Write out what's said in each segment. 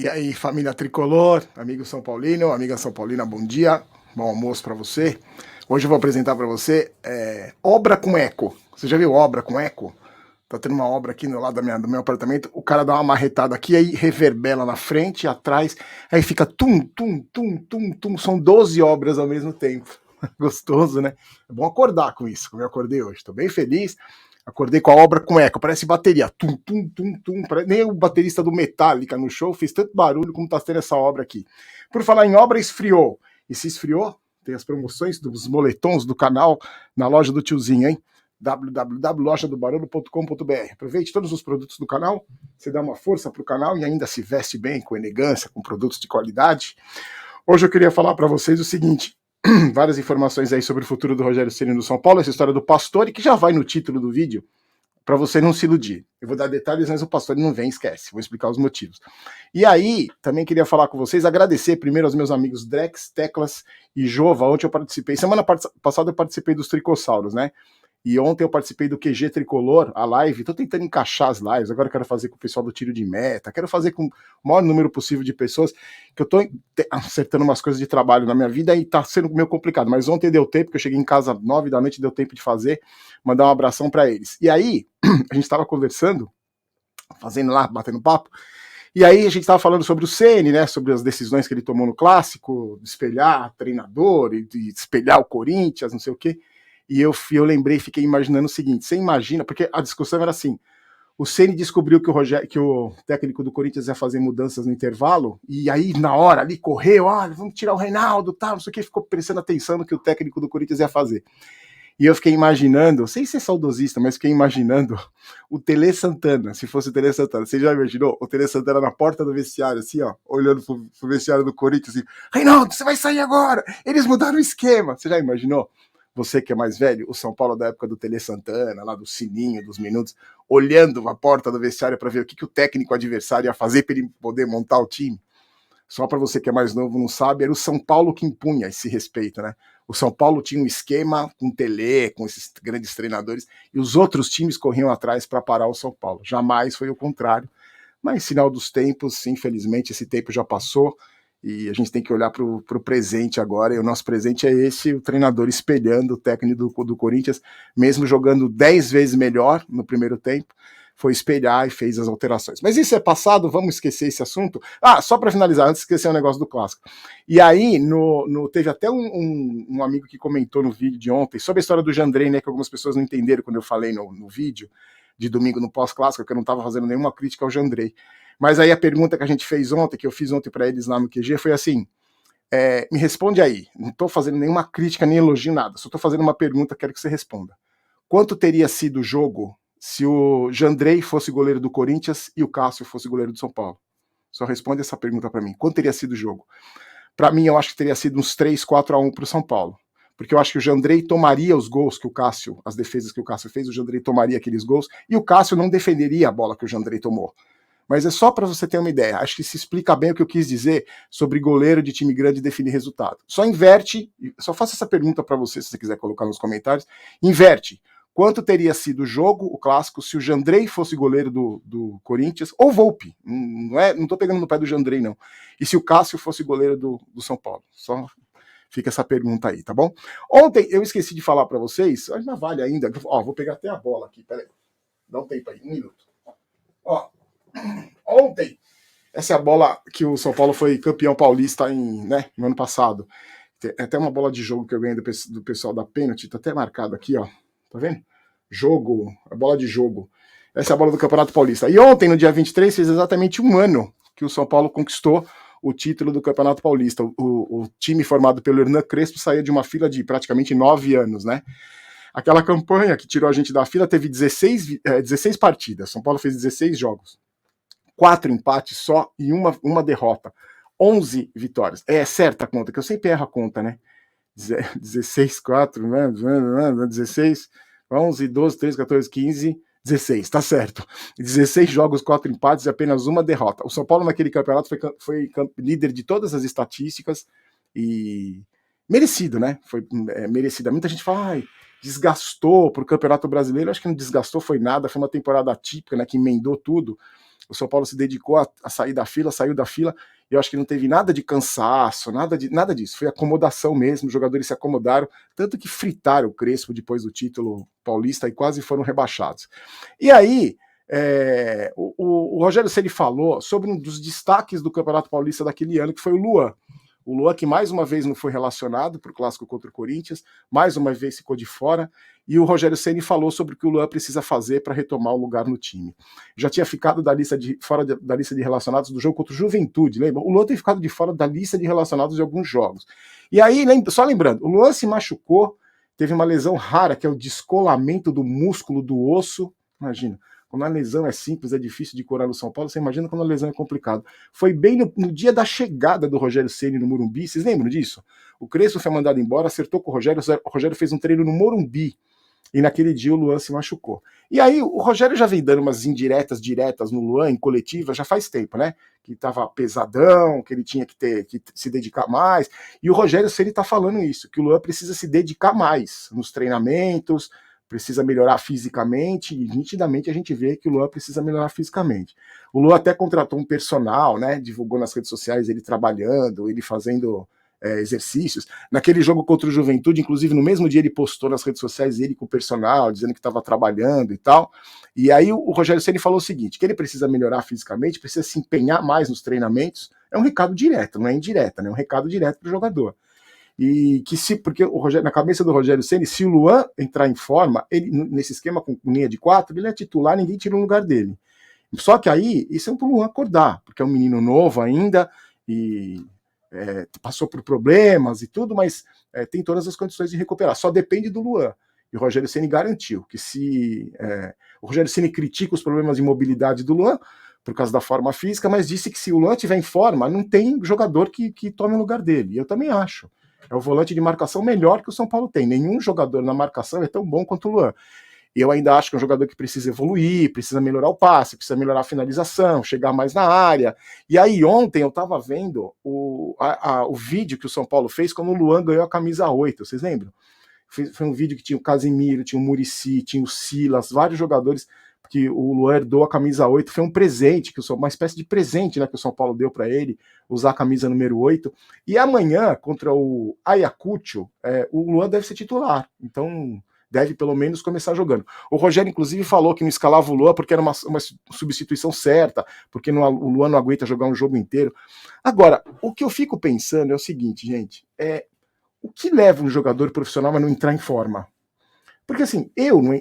E aí, família tricolor, amigo São Paulino, amiga São Paulina, bom dia, bom almoço para você. Hoje eu vou apresentar para você obra com eco. Você já viu obra com eco? Tá tendo uma obra aqui no lado do meu apartamento, o cara dá uma marretada aqui, aí reverbera na frente, atrás, aí fica tum, tum, tum, tum, tum, são 12 obras ao mesmo tempo. Gostoso, né? É bom acordar com isso, como eu acordei hoje. Tô bem feliz. Acordei com a obra com eco, parece bateria. Tum, tum, tum, tum. Nem o baterista do Metallica no show fez tanto barulho como tá tendo essa obra aqui. Por falar em obra, esfriou. E se esfriou, tem as promoções dos moletons do canal na loja do tiozinho, hein? www.lojadobarulho.com.br. Aproveite todos os produtos do canal, você dá uma força pro canal e ainda se veste bem, com elegância, com produtos de qualidade. Hoje eu queria falar para vocês o seguinte: várias informações aí sobre o futuro do Rogério Ceni no São Paulo, essa história do Pastore, que já vai no título do vídeo, para você não se iludir. Eu vou dar detalhes, mas o Pastore não vem, esquece. Vou explicar os motivos. E aí, também queria falar com vocês, agradecer primeiro aos meus amigos Drex, Teclas e Jova. Ontem eu participei, semana passada eu participei dos Tricossauros, né? E ontem eu participei do QG Tricolor, a live. Tô tentando encaixar as lives. Agora eu quero fazer com o pessoal do tiro de meta. Quero fazer com o maior número possível de pessoas. Que eu tô acertando umas coisas de trabalho na minha vida e tá sendo meio complicado. Mas ontem deu tempo, que eu cheguei em casa 9 da noite, deu tempo de fazer. Mandar um abração para eles. E aí, a gente tava conversando, fazendo lá, batendo papo. E aí a gente tava falando sobre o Ceni, né? Sobre as decisões que ele tomou no Clássico, de espelhar treinador, e de espelhar o Corinthians, não sei o quê. E eu lembrei, fiquei imaginando o seguinte: você imagina, porque a discussão era assim: o Ceni descobriu que o técnico do Corinthians ia fazer mudanças no intervalo, e aí na hora ali correu, olha, vamos tirar o Reinaldo, tal, não sei o que, ficou prestando atenção no que o técnico do Corinthians ia fazer. E eu fiquei imaginando, sem ser saudosista, mas fiquei imaginando o Tele Santana, se fosse o Tele Santana. Você já imaginou? O Tele Santana na porta do vestiário, assim, ó, olhando pro vestiário do Corinthians, assim: Reinaldo, você vai sair agora! Eles mudaram o esquema! Você já imaginou? Você que é mais velho, o São Paulo da época do Tele Santana, lá do sininho, dos minutos, olhando a porta do vestiário para ver o que o técnico adversário ia fazer para ele poder montar o time. Só para você que é mais novo não sabe, era o São Paulo que impunha esse respeito, né? O São Paulo tinha um esquema com Tele, com esses grandes treinadores, e os outros times corriam atrás para parar o São Paulo. Jamais foi o contrário. Mas sinal dos tempos, infelizmente esse tempo já passou e a gente tem que olhar para o presente agora, e o nosso presente é esse: o treinador espelhando o técnico do Corinthians, mesmo jogando 10 vezes melhor no primeiro tempo, foi espelhar e fez as alterações. Mas isso é passado, vamos esquecer esse assunto. Ah, só para finalizar, antes de esquecer o negócio do Clássico. E aí, teve até um amigo que comentou no vídeo de ontem sobre a história do Jandrei, né, que algumas pessoas não entenderam quando eu falei no vídeo de domingo no pós-clássico, que eu não estava fazendo nenhuma crítica ao Jandrei. Mas aí a pergunta que a gente fez ontem, que eu fiz ontem para eles lá no QG, foi assim: me responde aí. Não estou fazendo nenhuma crítica, nem elogio, nada. Só estou fazendo uma pergunta, quero que você responda. Quanto teria sido o jogo se o Jandrei fosse goleiro do Corinthians e o Cássio fosse goleiro do São Paulo? Só responde essa pergunta para mim. Quanto teria sido o jogo? Para mim, eu acho que teria sido uns 3-4-1 para o São Paulo. Porque eu acho que o Jandrei tomaria os gols que o Cássio, as defesas que o Cássio fez, o Jandrei tomaria aqueles gols, e o Cássio não defenderia a bola que o Jandrei tomou. Mas é só para você ter uma ideia. Acho que se explica bem o que eu quis dizer sobre goleiro de time grande definir resultado. Só inverte, só faça essa pergunta para você, se você quiser colocar nos comentários. Inverte. Quanto teria sido o jogo, o clássico, se o Jandrei fosse goleiro do Corinthians, ou Volpe? Não tô pegando no pé do Jandrei, não. E se o Cássio fosse goleiro do São Paulo? Só fica essa pergunta aí, tá bom? Ontem eu esqueci de falar para vocês, ainda vale ainda. Ó, vou pegar até a bola aqui, peraí. Dá um tempo aí, 1 minuto. Ó, ontem, essa é a bola que o São Paulo foi campeão paulista no ano passado. Tem até uma bola de jogo que eu ganhei do pessoal da Pênalti, tá até marcado aqui, ó. Tá vendo? Jogo, a bola de jogo. Essa é a bola do Campeonato Paulista. E ontem, no dia 23, fez exatamente um ano que o São Paulo conquistou o título do Campeonato Paulista. O time formado pelo Hernan Crespo saía de uma fila de praticamente 9 anos, né? Aquela campanha que tirou a gente da fila teve 16 partidas. São Paulo fez 16 jogos. 4 empates só e uma derrota. 11 vitórias. É certa a conta, que eu sempre erro a conta, né? 16, 4, né? 16, 11, 12, 13, 14, 15, 16, tá certo. 16 jogos, 4 empates e apenas uma derrota. O São Paulo naquele campeonato foi líder de todas as estatísticas e merecido, né? Foi merecido. Muita gente fala, desgastou pro Campeonato Brasileiro. Acho que não desgastou, foi nada. Foi uma temporada atípica, né? Que emendou tudo. O São Paulo se dedicou a sair da fila, saiu da fila, e eu acho que não teve nada de cansaço, nada disso. Foi acomodação mesmo, os jogadores se acomodaram, tanto que fritaram o Crespo depois do título paulista e quase foram rebaixados. E aí, o Rogério Ceni falou sobre um dos destaques do Campeonato Paulista daquele ano, que foi o Luan. O Luan, que mais uma vez não foi relacionado para o clássico contra o Corinthians, mais uma vez ficou de fora, e o Rogério Ceni falou sobre o que o Luan precisa fazer para retomar o lugar no time. Já tinha ficado fora da lista de relacionados do jogo contra o Juventude, lembra? O Luan tem ficado de fora da lista de relacionados de alguns jogos. E aí, só lembrando, o Luan se machucou, teve uma lesão rara, que é o descolamento do músculo do osso, imagina. Quando a lesão é simples, é difícil de curar no São Paulo, você imagina quando a lesão é complicada. Foi bem no dia da chegada do Rogério Ceni no Morumbi, vocês lembram disso? O Crespo foi mandado embora, acertou com o Rogério fez um treino no Morumbi, e naquele dia o Luan se machucou. E aí o Rogério já vem dando umas indiretas, diretas no Luan, em coletiva, já faz tempo, né? Que tava pesadão, que ele tinha que se dedicar mais, e o Rogério Ceni tá falando isso, que o Luan precisa se dedicar mais nos treinamentos, precisa melhorar fisicamente, e nitidamente a gente vê que o Luan precisa melhorar fisicamente. O Luan até contratou um personal, né? Divulgou nas redes sociais ele trabalhando, ele fazendo exercícios. Naquele jogo contra o Juventude, inclusive no mesmo dia ele postou nas redes sociais ele com o personal, dizendo que estava trabalhando e tal. E aí o Rogério Ceni falou o seguinte, que ele precisa melhorar fisicamente, precisa se empenhar mais nos treinamentos. É um recado direto, não é indireta, né? É um recado direto para o jogador. E que porque na cabeça do Rogério Ceni, se o Luan entrar em forma, ele, nesse esquema com linha de 4, ele é titular, ninguém tira o lugar dele. Só que aí, isso é pro Luan acordar, porque é um menino novo ainda, e passou por problemas e tudo, mas tem todas as condições de recuperar. Só depende do Luan. E o Rogério Ceni garantiu que se... o Rogério Ceni critica os problemas de mobilidade do Luan, por causa da forma física, mas disse que se o Luan estiver em forma, não tem jogador que tome o lugar dele. E eu também acho. É o volante de marcação melhor que o São Paulo tem. Nenhum jogador na marcação é tão bom quanto o Luan. E eu ainda acho que é um jogador que precisa evoluir, precisa melhorar o passe, precisa melhorar a finalização, chegar mais na área. E aí ontem eu estava vendo o vídeo que o São Paulo fez quando o Luan ganhou a camisa 8, vocês lembram? Foi um vídeo que tinha o Casimiro, tinha o Muricy, tinha o Silas, vários jogadores que o Luan herdou a camisa 8, foi um presente, uma espécie de presente, né, que o São Paulo deu para ele, usar a camisa número 8. E amanhã, contra o Ayacucho, o Luan deve ser titular. Então deve pelo menos começar jogando. O Rogério, inclusive, falou que não escalava o Luan porque era uma substituição certa, porque o Luan não aguenta jogar um jogo inteiro. Agora, o que eu fico pensando é o seguinte, gente, o que leva um jogador profissional a não entrar em forma? Porque assim,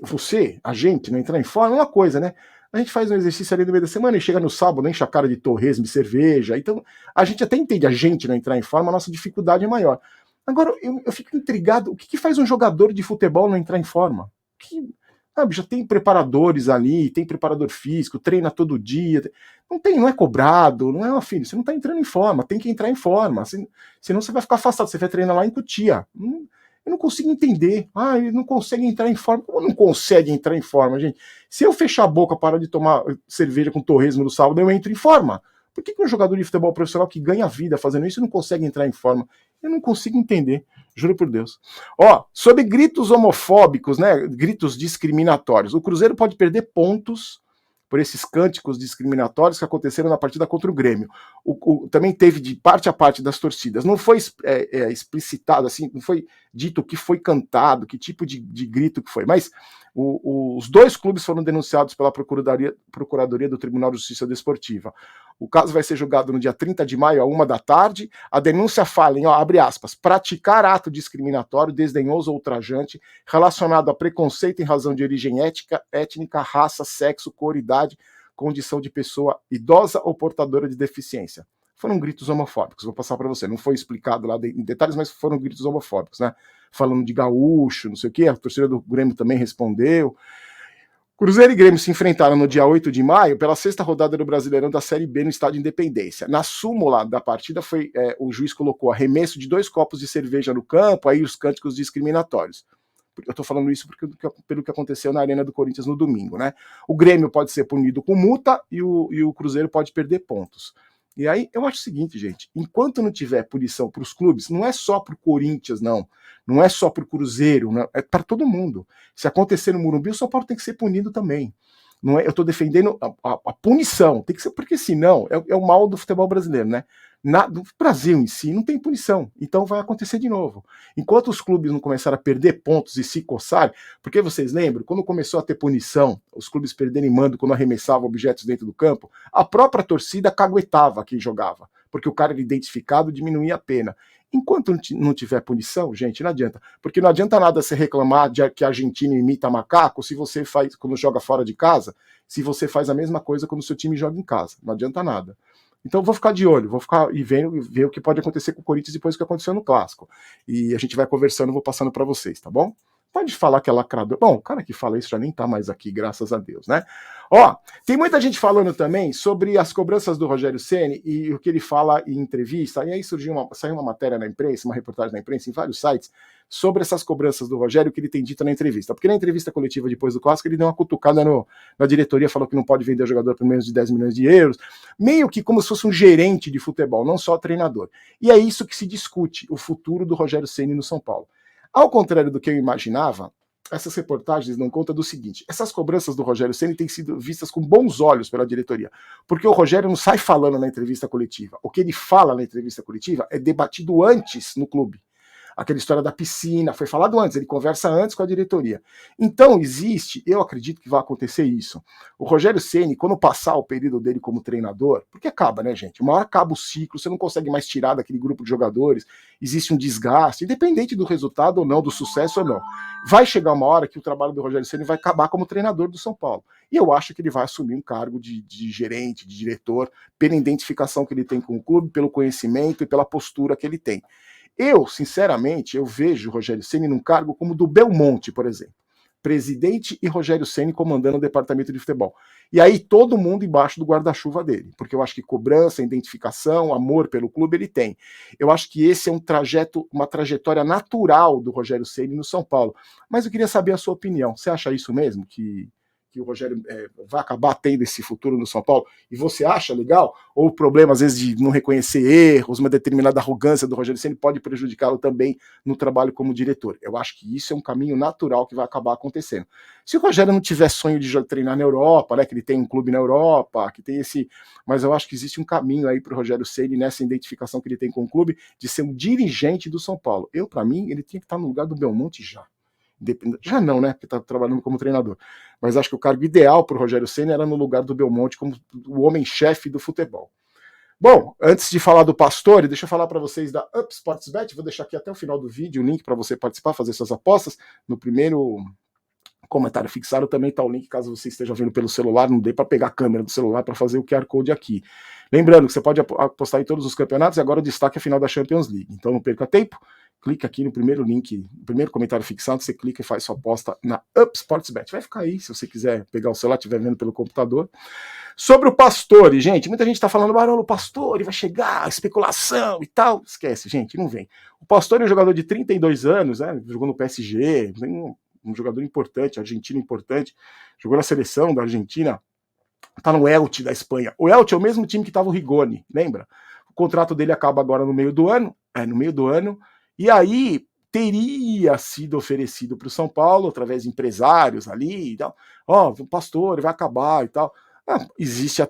você, a gente, não entrar em forma é uma coisa, né? A gente faz um exercício ali no meio da semana e chega no sábado, enche a cara de torresmo, de cerveja. Então, a gente até entende a gente não entrar em forma, a nossa dificuldade é maior. Agora, eu fico intrigado, o que faz um jogador de futebol não entrar em forma? Sabe, já tem preparadores ali, tem preparador físico, treina todo dia. Não é cobrado, não é filho, você não tá entrando em forma, tem que entrar em forma. Senão você vai ficar afastado, você vai treinar lá em Cotia. Eu não consigo entender. Ele não consegue entrar em forma. Como não consegue entrar em forma, gente? Se eu fechar a boca, parar de tomar cerveja com torresmo no sábado, eu entro em forma. Por que um jogador de futebol profissional que ganha vida fazendo isso não consegue entrar em forma? Eu não consigo entender, juro por Deus. Sobre gritos homofóbicos, né? Gritos discriminatórios. O Cruzeiro pode perder pontos por esses cânticos discriminatórios que aconteceram na partida contra o Grêmio. Também teve de parte a parte das torcidas. Não foi explicitado, assim, não foi dito o que foi cantado, que tipo de grito que foi, mas os dois clubes foram denunciados pela Procuradoria do Tribunal de Justiça Desportiva. O caso vai ser julgado no dia 30 de maio, à 13h. A denúncia fala em, abre aspas, praticar ato discriminatório, desdenhoso ou ultrajante relacionado a preconceito em razão de origem étnica, raça, sexo, cor, idade, condição de pessoa idosa ou portadora de deficiência. Foram gritos homofóbicos, vou passar para você. Não foi explicado lá em detalhes, mas foram gritos homofóbicos, né? Falando de gaúcho, não sei o quê. A torcida do Grêmio também respondeu. Cruzeiro e Grêmio se enfrentaram no dia 8 de maio pela 6ª rodada do Brasileirão da Série B no Estádio Independência. Na súmula da partida, o juiz colocou arremesso de 2 copos de cerveja no campo, aí os cânticos discriminatórios. Eu estou falando isso pelo que aconteceu na Arena do Corinthians no domingo, né? O Grêmio pode ser punido com multa e o Cruzeiro pode perder pontos. E aí eu acho o seguinte, gente, enquanto não tiver punição para os clubes, não é só para o Corinthians, não é só para o Cruzeiro, é para todo mundo. Se acontecer no Morumbi, o São Paulo tem que ser punido também. Não é, eu estou defendendo a punição, tem que ser, porque senão é o mal do futebol brasileiro, né? Do Brasil em si não tem punição, então vai acontecer de novo. Enquanto os clubes não começaram a perder pontos e se coçarem, porque vocês lembram, quando começou a ter punição, os clubes perderem mando quando arremessavam objetos dentro do campo, a própria torcida caguetava quem jogava, porque o cara era identificado, diminuía a pena. Enquanto não tiver punição, gente, não adianta. Porque não adianta nada você reclamar de que a Argentina imita macaco se você faz, quando joga fora de casa, se você faz a mesma coisa quando o seu time joga em casa. Não adianta nada. Então vou ficar de olho, vou ficar e ver o que pode acontecer com o Corinthians depois do que aconteceu no Clássico. E a gente vai conversando, vou passando para vocês, tá bom? Pode falar que é lacrador. Bom, o cara que fala isso já nem tá mais aqui, graças a Deus, né? Ó, tem muita gente falando também sobre as cobranças do Rogério Ceni e o que ele fala em entrevista. E aí saiu uma matéria na imprensa, uma reportagem na imprensa, em vários sites, sobre essas cobranças do Rogério, que ele tem dito na entrevista. Porque na entrevista coletiva depois do Clássico, ele deu uma cutucada na diretoria, falou que não pode vender jogador por menos de 10 milhões de euros, meio que como se fosse um gerente de futebol, não só treinador. E é isso que se discute, o futuro do Rogério Ceni no São Paulo. Ao contrário do que eu imaginava, essas reportagens dão conta do seguinte: essas cobranças do Rogério Ceni têm sido vistas com bons olhos pela diretoria, porque o Rogério não sai falando na entrevista coletiva. O que ele fala na entrevista coletiva é debatido antes no clube. Aquela história da piscina, foi falado antes, ele conversa antes com a diretoria. Então existe, eu acredito que vai acontecer isso. O Rogério Ceni, quando passar o período dele como treinador, porque acaba, né, gente? Uma hora acaba o ciclo, você não consegue mais tirar daquele grupo de jogadores, existe um desgaste, independente do resultado ou não, do sucesso ou não. Vai chegar uma hora que o trabalho do Rogério Ceni vai acabar como treinador do São Paulo. E eu acho que ele vai assumir um cargo de gerente, de diretor, pela identificação que ele tem com o clube, pelo conhecimento e pela postura que ele tem. Eu, sinceramente, eu vejo o Rogério Ceni num cargo como o do Belmonte, por exemplo. Presidente e Rogério Ceni comandando o departamento de futebol. E aí todo mundo embaixo do guarda-chuva dele, porque eu acho que cobrança, identificação, amor pelo clube ele tem. Eu acho que esse é uma trajetória natural do Rogério Ceni no São Paulo. Mas eu queria saber a sua opinião. Você acha isso mesmo, que o Rogério vai acabar tendo esse futuro no São Paulo? E você acha legal? Ou o problema, às vezes, de não reconhecer erros, uma determinada arrogância do Rogério Ceni pode prejudicá-lo também no trabalho como diretor? Eu acho que isso é um caminho natural que vai acabar acontecendo. Se o Rogério não tiver sonho de treinar na Europa, né, que ele tem um clube na Europa, que tem esse... Mas eu acho que existe um caminho aí para o Rogério Ceni, nessa identificação que ele tem com o clube, de ser um dirigente do São Paulo. Para mim, ele tinha que estar no lugar do Belmonte já. Já não, né? Porque está trabalhando como treinador. Mas acho que o cargo ideal para o Rogério Ceni era no lugar do Belmonte como o homem-chefe do futebol. Bom, antes de falar do Pastore, deixa eu falar para vocês da Up Sportsbet. Vou deixar aqui até o final do vídeo o link para você participar, fazer suas apostas. No primeiro comentário fixado também está o link, caso você esteja vendo pelo celular, não dê para pegar a câmera do celular para fazer o QR Code aqui. Lembrando que você pode apostar em todos os campeonatos e agora o destaque é a final da Champions League. Então não perca tempo. Clica aqui no primeiro link, no primeiro comentário fixado, você clica e faz sua aposta na Up Sportsbet. Vai ficar aí, se você quiser pegar o celular, estiver vendo pelo computador. Sobre o Pastore, gente, muita gente está falando, Barolo, o Pastore vai chegar, especulação e tal. Esquece, gente, não vem. O Pastore é um jogador de 32 anos, né, jogou no PSG, um jogador importante, argentino importante, jogou na seleção da Argentina, tá no Elche da Espanha. O Elche é o mesmo time que estava o Rigoni, lembra? O contrato dele acaba agora no meio do ano, e aí teria sido oferecido para o São Paulo, através de empresários ali, e tal. O Pastore vai acabar e tal. Existe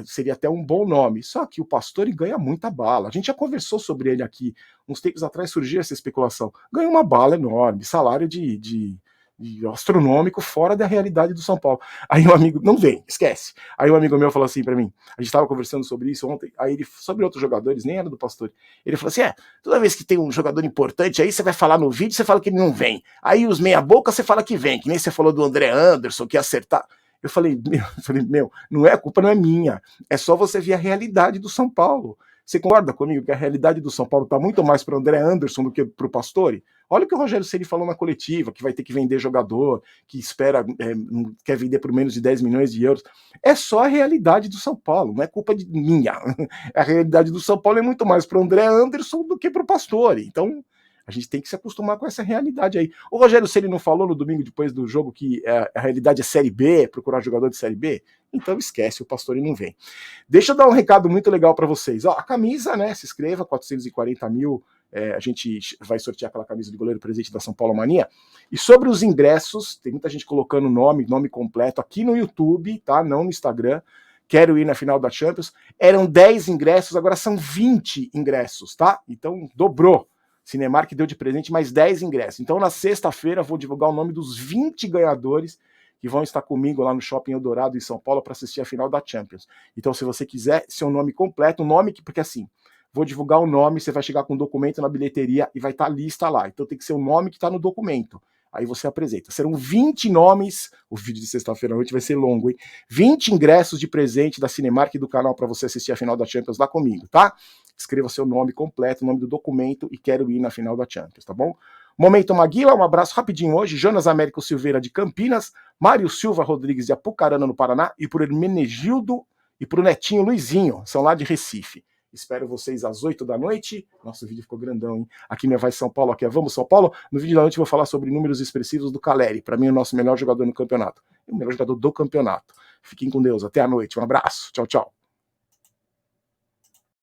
seria até um bom nome, só que o Pastore ganha muita bala. A gente já conversou sobre ele aqui, uns tempos atrás surgiu essa especulação. Ganha uma bala enorme, salário de astronômico, fora da realidade do São Paulo. Aí um amigo, não vem, esquece. Aí um amigo meu falou assim para mim, a gente estava conversando sobre isso ontem, aí ele, sobre outros jogadores, nem era do Pastore, ele falou assim, toda vez que tem um jogador importante aí, você vai falar no vídeo, você fala que ele não vem. Aí os meia boca, você fala que vem, que nem você falou do André Anderson, que ia acertar. Eu falei, meu, a culpa não é minha, é só você ver a realidade do São Paulo. Você concorda comigo que a realidade do São Paulo está muito mais para o André Anderson do que para o Pastore? Olha o que o Rogério Ceni falou na coletiva, que vai ter que vender jogador, que quer vender por menos de 10 milhões de euros. É só a realidade do São Paulo, não é culpa minha. A realidade do São Paulo é muito mais para o André Anderson do que para o Pastore. Então, a gente tem que se acostumar com essa realidade aí. O Rogério Ceni não falou no domingo depois do jogo que a realidade é Série B, procurar jogador de Série B? Então esquece, o Pastore não vem. Deixa eu dar um recado muito legal para vocês. A camisa, né, se inscreva, 440 mil a gente vai sortear aquela camisa de goleiro presente da São Paulo Mania. E sobre os ingressos, tem muita gente colocando nome completo aqui no YouTube, tá? Não no Instagram. Quero ir na final da Champions. Eram 10 ingressos, agora são 20 ingressos, tá? Então dobrou. Cinemark deu de presente mais 10 ingressos. Então na sexta-feira vou divulgar o nome dos 20 ganhadores que vão estar comigo lá no Shopping Eldorado em São Paulo para assistir a final da Champions. Então se você quiser seu nome completo, porque assim, vou divulgar o nome, você vai chegar com um documento na bilheteria e vai estar a lista lá. Então tem que ser o nome que está no documento. Aí você apresenta. Serão 20 nomes, o vídeo de sexta-feira à noite vai ser longo, hein? 20 ingressos de presente da Cinemark e do canal para você assistir a final da Champions lá comigo, tá? Escreva seu nome completo, o nome do documento e quero ir na final da Champions, tá bom? Momento Maguila, um abraço rapidinho hoje. Jonas Américo Silveira de Campinas, Mário Silva Rodrigues de Apucarana, no Paraná, e por Hermenegildo e pro Netinho Luizinho, são lá de Recife. Espero vocês às 8 da noite. Nossa, o vídeo ficou grandão, hein? Aqui minha Vai São Paulo, aqui é Vamos São Paulo. No vídeo da noite eu vou falar sobre números expressivos do Caleri. Para mim, o nosso melhor jogador no campeonato. O melhor jogador do campeonato. Fiquem com Deus. Até a noite. Um abraço. Tchau, tchau.